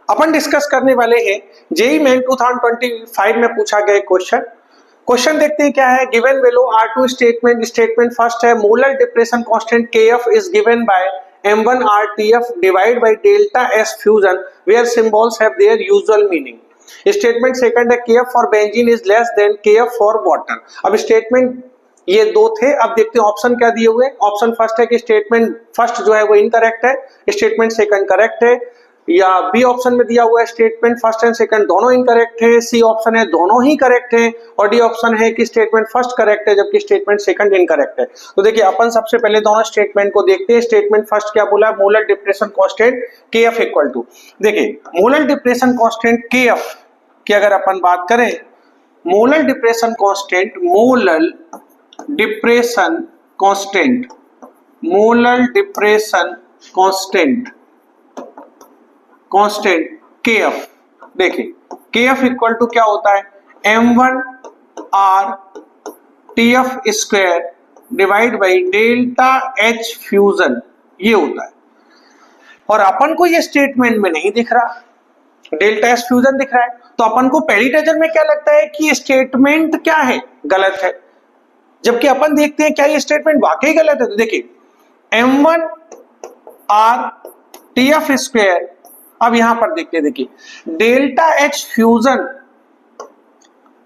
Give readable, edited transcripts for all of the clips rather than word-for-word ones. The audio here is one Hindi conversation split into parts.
अपन डिस्कस करने वाले हैं जेईई मेन 2025 में पूछा गया क्वेश्चन देखते हैं क्या है। Given below are two statement first है molar depression constant KF is given by m1 rtf divide by delta S fusion where symbols have their usual meaning. Statement second है KF for benzene is less than KF for water. अब स्टेटमेंट ये दो थे, अब देखते हैं ऑप्शन क्या दिए हुए। ऑप्शन फर्स्ट है कि स्टेटमेंट फर्स्ट जो है वो इनकरेक्ट है, स्टेटमेंट सेकंड करेक्ट है, या बी ऑप्शन में दिया हुआ है स्टेटमेंट फर्स्ट एंड सेकंड दोनों इनकरेक्ट है, सी ऑप्शन है दोनों ही करेक्ट है, और डी ऑप्शन है कि स्टेटमेंट फर्स्ट करेक्ट है जबकि स्टेटमेंट सेकंड इनकरेक्ट है। तो देखिए अपन सबसे पहले दोनों स्टेटमेंट को देखते हैं। स्टेटमेंट फर्स्ट क्या बोला, molar depression constant KF equal to, देखिए मोलर डिप्रेशन कांस्टेंट केएफ की अगर अपन बात करें, molar depression constant constant KF, देखिए केएफ इक्वल टू क्या होता है m1 r tf square divide by delta H fusion, ये होता है। और अपन को ये स्टेटमेंट में नहीं दिख रहा, डेल्टा एच फ्यूजन दिख रहा है, तो अपन को पहली नजर में क्या लगता है कि ये स्टेटमेंट क्या है, गलत है। जबकि अपन देखते हैं क्या ये स्टेटमेंट वाकई गलत है। तो देखिए m1 r tf स्क्वायर, अब यहां पर देखिए डेल्टा एच फ्यूजन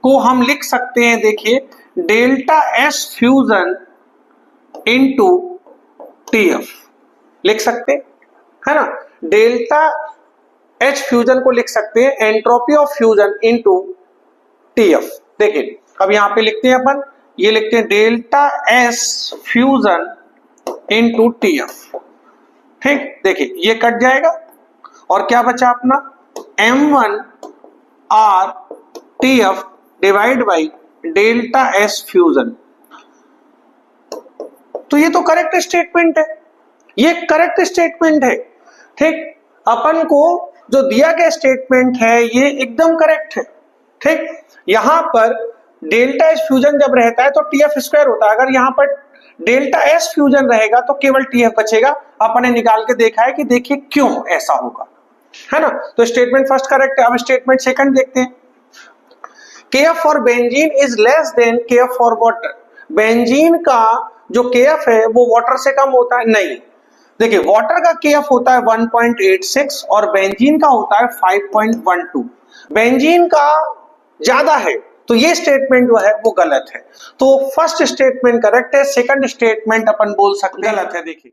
को हम लिख सकते हैं, देखिए delta S fusion into TF लिख सकते है ना। डेल्टा एच फ्यूजन को लिख सकते हैं entropy of fusion into TF. देखिए अब यहां पे लिखते हैं अपन, ये लिखते हैं delta S fusion into TF, ठीक। देखिए ये कट जाएगा और क्या बचा अपना m1 r tf divide by delta S fusion. तो ये तो करेक्ट स्टेटमेंट है, ये करेक्ट स्टेटमेंट है, ठीक। अपन को जो दिया गया स्टेटमेंट है ये एकदम करेक्ट है, ठीक। यहां पर डेल्टा एस फ्यूजन जब रहता है तो टीएफ स्क्वायर होता है, अगर यहां पर डेल्टा एस फ्यूजन रहेगा तो केवल टीएफ बचेगा। अपन ने निकाल के देखा है कि देखिए क्यों ऐसा होगा, है ना। तो स्टेटमेंट फर्स्ट करेक्ट है। अब स्टेटमेंट सेकंड देखते हैं, KF for benzene is less than KF for water. Benzene का जो केएफ है वो वाटर से कम होता है, नहीं। देखिए वाटर का केएफ होता है 1.86 और बेंजीन का होता है 5.12। बेंजीन का ज्यादा है, तो ये स्टेटमेंट जो है वो गलत है। तो फर्स्ट स्टेटमेंट करेक्ट है, सेकंड स्टेटमेंट अपन बोल सकते हैं गलत है। देखिए